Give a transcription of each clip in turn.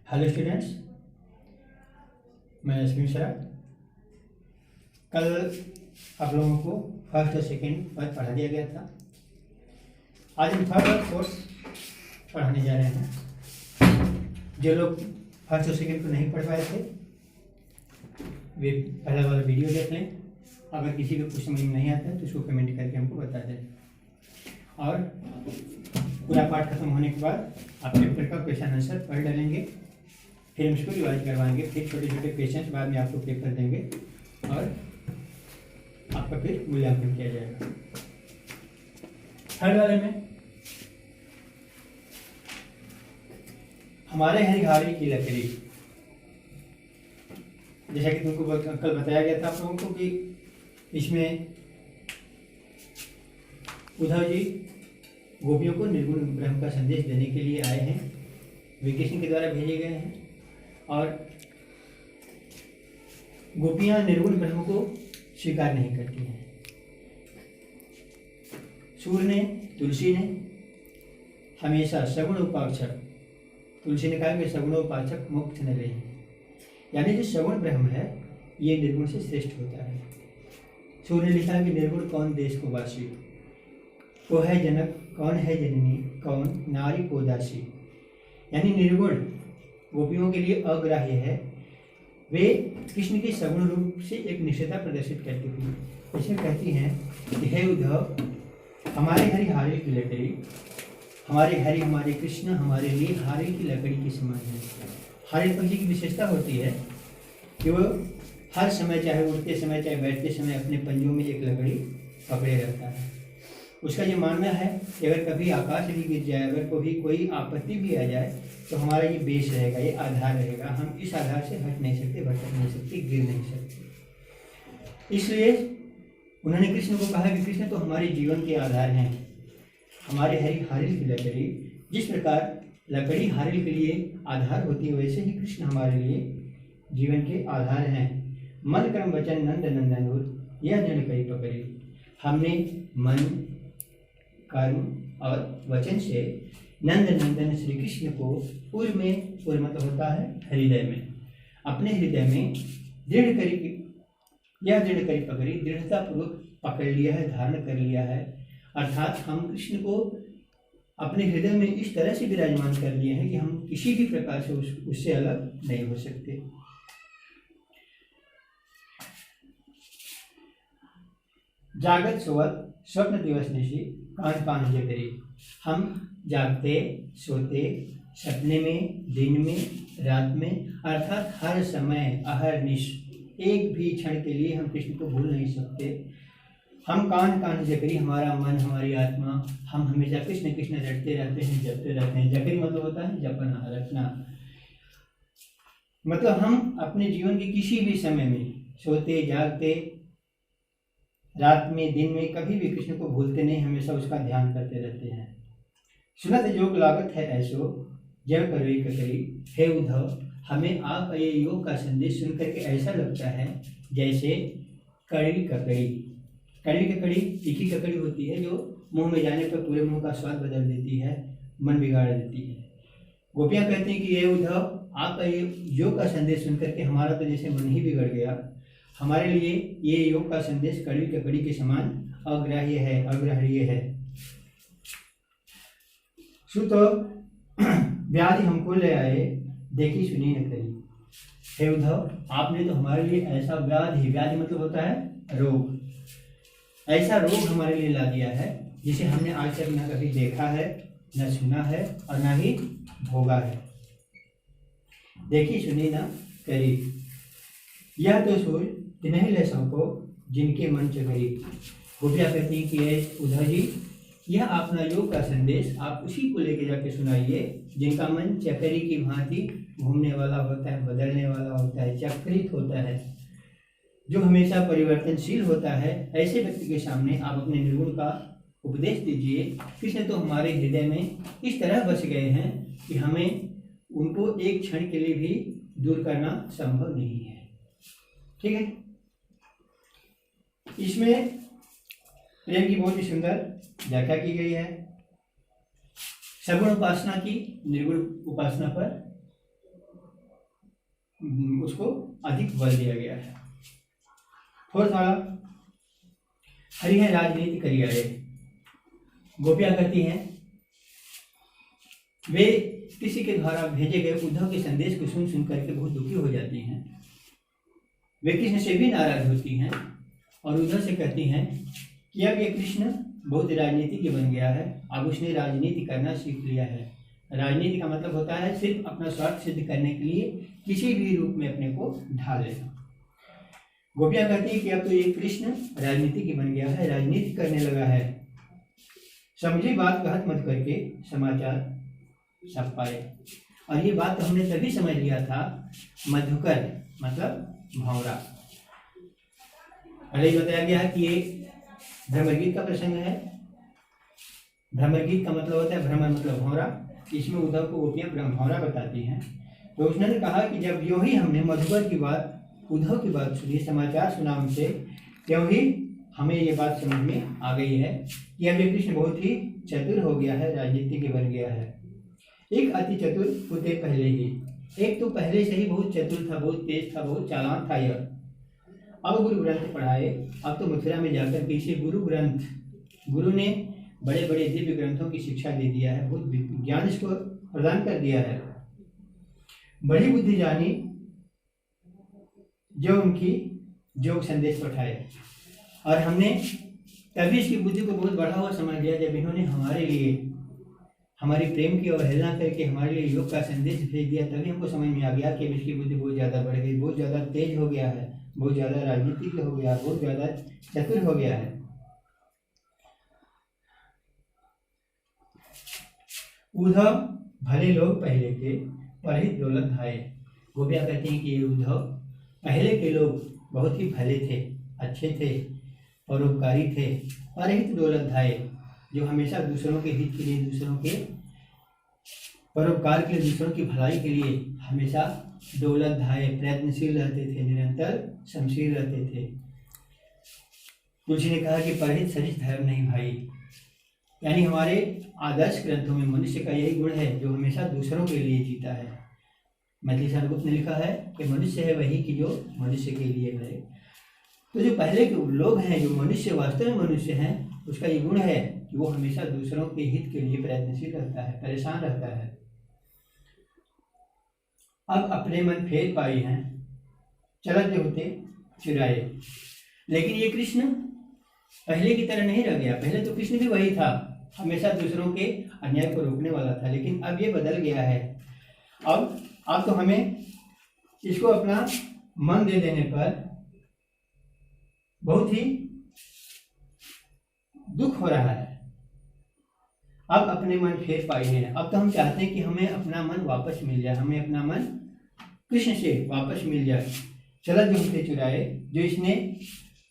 Hello students, मैं यशवी मिश्रा। कल आप लोगों को फर्स्ट और सेकंड पर पढ़ा दिया गया था। आज हम थर्ड और फोर्थ पढ़ाने जा रहे हैं। जो लोग फर्स्ट और सेकंड को नहीं पढ़ पाए थे वे पहला वाला वीडियो देख लें। अगर किसी को कुछ समझ में नहीं आता है तो उसको कमेंट करके हमको बता दें। और पूरा पाठ खत्म होने के बाद आप पेपर का क्वेश्चन आंसर पढ़ डालेंगे, फिर हम इसको रिवाइज करवाएंगे, फिर छोटे छोटे क्वेश्चन बाद में आपको पेपर देंगे और आपका फिर मूल्यांकन किया जाएगा। थर्ड वाले में हमारे हरिहारी की लकड़ी, जैसा कि तुमको कल बताया गया था आप लोगों को कि इसमें उद्धव जी गोपियों को निर्गुण ब्रह्म का संदेश देने के लिए आए हैं, विकिशन के द्वारा भेजे गए हैं। और गोपियां निर्गुण ब्रह्म को स्वीकार नहीं करती हैं। सूर्य ने, तुलसी ने हमेशा सगुण उपासक, तुलसी ने कहा कि सगुण उपासक मुक्त न रहे, यानी जो सगुण ब्रह्म है ये निर्गुण से श्रेष्ठ होता है। सूर्य ने लिखा कि निर्गुण कौन देश को वासी, को है जनक, कौन है जननी, कौन नारी को दासी। यानी निर्गुण गोपियों के लिए अग्राह्य है। वे कृष्ण के सगुण रूप से एक निष्ठता प्रदर्शित करती थी। इसमें कहती हैं कि हे उद्धव, हमारे हरि हारे की लकड़ी, हमारे हरि हमारे कृष्ण हमारे लिए हारे की लकड़ी के समान है। हारे पंछी की विशेषता होती है कि वो हर समय, चाहे उड़ते समय चाहे बैठते समय, अपने पंजों में एक लकड़ी पकड़े रहता है। उसका ये मानना है कि अगर कभी आकाश भी गिर जाए, अगर कोई आपत्ति भी आ जाए तो हमारा ये बेस रहेगा, ये आधार रहेगा। हम इस आधार से हट नहीं सकते, भटक नहीं सकते, गिर नहीं सकते। इसलिए उन्होंने कृष्ण को कहा कि कृष्ण तो हमारे जीवन के आधार हैं। हमारे हरि हारिल की लकड़ी, जिस प्रकार लकड़ी हारिल के लिए आधार होती है, वैसे ही कृष्ण हमारे लिए जीवन के आधार हैं। मन कर्म वचन नंद नंदन यह जन कई पकड़ी। हमने मन, कर्म और वचन से नंद नंदन श्री कृष्ण को पूर्व में, पूर्व मतलब होता है हृदय में, अपने हृदय में दृढ़ करी पकड़ी, दृढ़ता पूर्वक पकड़ लिया है, धारण कर लिया है। अर्थात हम कृष्ण को अपने हृदय में इस तरह से विराजमान कर लिए हैं कि हम किसी भी प्रकार से उससे अलग नहीं हो सकते। जागत सोवत स्वप्न दिवस निशी कान पान जे करी। हम जागते, सोते, सपने में, दिन में, रात में, अर्थात हर समय अहरनिश एक भी क्षण के लिए हम कृष्ण को भूल नहीं सकते। हम कान कान जकरी, हमारा मन, हमारी आत्मा, हम हमेशा कृष्ण कृष्ण रटते रहते हैं, जपते रहते हैं। जकरी मतलब होता है जपना, रटना। मतलब हम अपने जीवन के किसी भी समय में, सोते, जागते, रात में, दिन में, कभी भी कृष्ण को भूलते नहीं, हमेशा उसका ध्यान करते रहते हैं। सुनत योग लागत है ऐसो जब करवी ककरी। हे उद्धव, हमें आपका ये योग का संदेश सुन करके ऐसा लगता है जैसे कड़वी ककड़ी। कड़वी ककड़ी तीखी ककड़ी होती है जो मुंह में जाने पर पूरे मुंह का स्वाद बदल देती है, मन बिगाड़ देती है। गोपियाँ कहती हैं कि ये उद्धव, आपका ये योग का संदेश सुन करके हमारा तो जैसे मन ही बिगड़ गया। हमारे लिए ये योग का संदेश कड़वी ककड़ी के समान अग्राह्य है, अग्रहणीय है। सुतो व्याधि हमको ले आए, देखी सुनी न करी। हे उद्धव, आपने तो हमारे लिए ऐसा व्याधि, व्याधि मतलब होता है रोग, ऐसा रोग हमारे लिए ला दिया है जिसे हमने आज तक न कभी देखा है, न सुना है और न ही भोगा है। देखी सुनी न करी, यह तो सूर्य तिन्हीं ले सको जिनके मन चकरी। गोपियाँ कहती कि उद्धव जी, यह अपना योग का संदेश आप उसी को लेके जाके सुनाइए जिनका मन चक्री की भांति घूमने वाला होता है, बदलने वाला होता है, चक्रित होता है, जो हमेशा परिवर्तनशील होता है। ऐसे व्यक्ति के सामने आप अपने निर्गुण का उपदेश दीजिए। कृष्ण तो हमारे हृदय में इस तरह बस गए हैं कि हमें उनको एक क्षण के लिए भी दूर करना संभव नहीं है। ठीक है, इसमें प्रेम की बहुत ही सुंदर व्याख्या की गई है। सगुण उपासना की निर्गुण उपासना पर उसको अधिक बल दिया गया है। थोड़ा हरि है राजनीति करिए। गोपियां कहती हैं वे किसी के द्वारा भेजे गए उद्धव के संदेश को सुन सुन करके बहुत दुखी हो जाती हैं। वे कृष्ण से भी नाराज होती हैं और उद्धव से कहती हैं कि अब ये कृष्ण बहुत राजनीति के बन गया है, अब उसने राजनीति करना सीख लिया है। राजनीति का मतलब होता है सिर्फ अपना स्वार्थ सिद्ध करने के लिए किसी भी रूप में अपने को ढाल लेना। गोपियां कहती हैं कि अब तो ये कृष्ण राजनीति की बन गया है, राजनीति करने लगा है। समझी बात कहत मत करके समाचार सब पाए। और ये बात तो हमने तभी समझ लिया था, मधुकर मतलब भंवरा। पहले ही बताया गया है कि ये भ्रमर गीत का प्रसंग है। भ्रमर गीत का मतलब होता है भ्रमर मतलब भंवरा। इसमें उद्धव को गोपियां भंवरा बताती हैं। तो उसने कहा कि जब यूं ही हमने मधुकर की बात, उद्धव की बात सुनी, समाचार सुना उनसे, त्यों ही हमें ये बात समझ में आ गई है कि अब ये कृष्ण बहुत ही चतुर हो गया है, राजनीति के बन गया है। एक अति चतुर होते पहले ही, एक तो पहले से ही बहुत चतुर था, बहुत तेज था, बहुत चालाक था यह। अब गुरु ग्रंथ पढ़ाए। अब तो मथुरा में जाकर के इसे गुरु ने बड़े बड़े दिव्य ग्रंथों की शिक्षा दे दिया है, बहुत ज्ञान इसको प्रदान कर दिया है। बड़ी बुद्धि जानी जो उनकी जो संदेश पठाए। और हमने तभी इसकी बुद्धि को बहुत बढ़ा हुआ समझ लिया जब इन्होंने हमारे लिए हमारी प्रेम की अवहेलना करके हमारे लिए योग का संदेश भेज दिया। तभी हमको समझ में आ गया कि इसकी बुद्धि बहुत ज़्यादा बढ़ गई, बहुत ज़्यादा तेज हो गया है, बहुत ज़्यादा राजनीतिक हो गया, बहुत ज़्यादा चतुर हो गया है। उद्धव भले लोग पहले के पर ही दौलत धाये। गोपियां कहती हैं कि ये उद्धव पहले के लोग बहुत ही भले थे, अच्छे थे, परोपकारी थे, परहित दौलत धाये, जो हमेशा दूसरों के हित के लिए, दूसरों के परोपकार के लिए, दूसरों की भलाई के लिए हमेशा दौलत धाये प्रयत्नशील रहते थे, निरंतर शमशील रहते थे। तुलसी ने कहा कि परहित सरित धर्म नहीं भाई, यानी हमारे आदर्श ग्रंथों में मनुष्य का यही गुण है जो हमेशा दूसरों के लिए जीता है। मैथिली सारगुप्त ने लिखा है कि मनुष्य है वही कि जो मनुष्य के लिए है। तो जो पहले के लोग हैं, जो मनुष्य वास्तव में मनुष्य हैं, उसका ये गुण है कि वो हमेशा दूसरों के हित के लिए प्रयत्नशील रहता है, परेशान रहता है। अब अपने मन फेर पाई हैं, चलते होते चुराए। लेकिन ये कृष्ण पहले की तरह नहीं रह गया। पहले तो कृष्ण भी वही था, हमेशा दूसरों के अन्याय को रोकने वाला था, लेकिन अब ये बदल गया है। अब तो हमें इसको अपना मन दे देने पर बहुत ही दुख हो रहा है। अब अपने मन फेर पाई है। अब तो हम चाहते हैं कि हमें अपना मन वापस मिल जाए, हमें अपना मन कृष्ण से वापस मिल जाए। चलत जो हमसे चुराए, जो इसने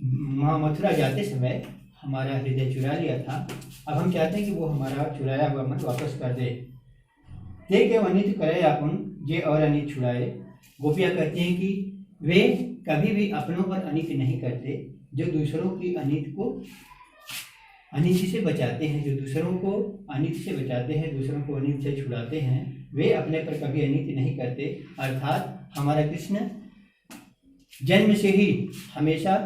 मथुरा जाते समय हमारा हृदय चुरा लिया था, अब हम चाहते हैं कि वो हमारा चुराया हुआ मन वापस कर दे। ते के अनित करे अपन जे और अनित छुड़ाए। गोपियां कहती हैं कि वे कभी भी अपनों पर अनित नहीं करते, जो दूसरों की अनित को अनित से बचाते हैं, जो दूसरों को अनित से बचाते हैं, दूसरों को अनित से छुड़ाते हैं, वे अपने पर कभी अनित नहीं करते। अर्थात हमारा कृष्ण जन्म से ही हमेशा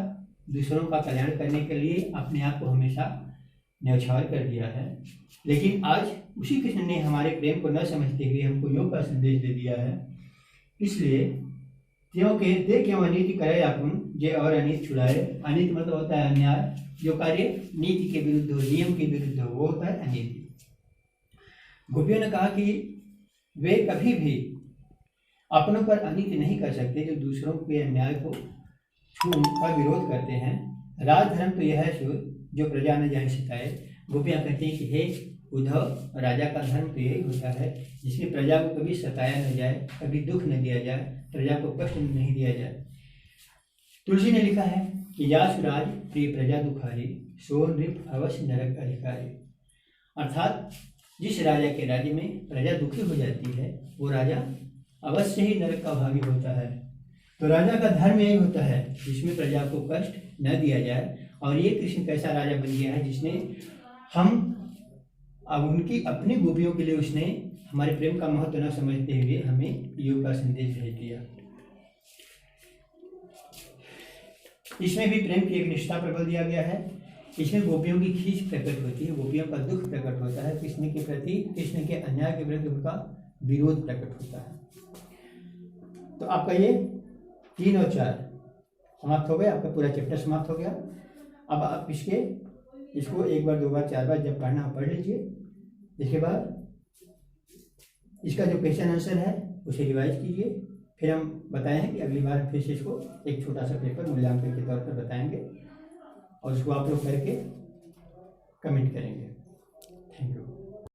दूसरों का कल्याण करने के लिए अपने आप को हमेशा न्यौछावर कर दिया है। लेकिन आज उसी कृष्ण ने हमारे प्रेम को न समझते हुए हमको योग का संदेश दे दिया है। इसलिए क्योंकि दे क्यों अनिति करे अपन जे और अनित छुड़ाए। अनित मतलब होता है अन्याय, जो कार्य नीति के विरुद्ध हो, नियम के विरुद्ध हो, वो होता है अनिति। गोपियों ने कहा कि वे कभी भी अपनों पर अनिति नहीं कर सकते, जो दूसरों के अन्याय को का विरोध करते हैं। राजधर्म तो यह है सुर, जो प्रजा न जाए सिताए। गोपियां कहती हैं कि हे उद्धव, राजा का धर्म तो यही होता है जिसमें प्रजा को कभी सताया न जाए, कभी दुख न दिया जाए, प्रजा को कष्ट नहीं दिया जाए। तुलसी ने लिखा है कि यासुराज प्रिय प्रजा दुखारी, सो नृप अवश्य नरक अधिकारी। अर्थात जिस राजा के राज्य में प्रजा दुखी हो जाती है, वो राजा अवश्य ही नरक का भागी होता है। तो राजा का धर्म यही होता है जिसमें प्रजा को कष्ट न दिया जाए। और ये कृष्ण कैसा राजा बन गया है जिसने अब उनकी अपनी गोपियों के लिए उसने हमारे प्रेम का महत्व न समझते हुए हमें योग का संदेश भेज दिया। इसमें भी प्रेम की एक निष्ठा प्रबल दिया गया है। इसमें गोपियों की खींच प्रकट होती है, गोपियों का दुख प्रकट होता है, कृष्ण के प्रति, कृष्ण के अन्याय के प्रति उनका विरोध प्रकट होता है। तो आपका ये 3 और 4 समाप्त हो गया, आपका पूरा चैप्टर समाप्त हो गया। अब आप इसको 1 बार 2 बार 4 बार जब पढ़ना हो पढ़ लीजिए। इसके बाद इसका जो क्वेश्चन आंसर है उसे रिवाइज कीजिए। फिर हम बताए हैं कि अगली बार फिर से इसको एक छोटा सा पेपर मूल्यांकन के तौर पर बताएंगे और उसको आप लोग करके कमेंट करेंगे। Thank you.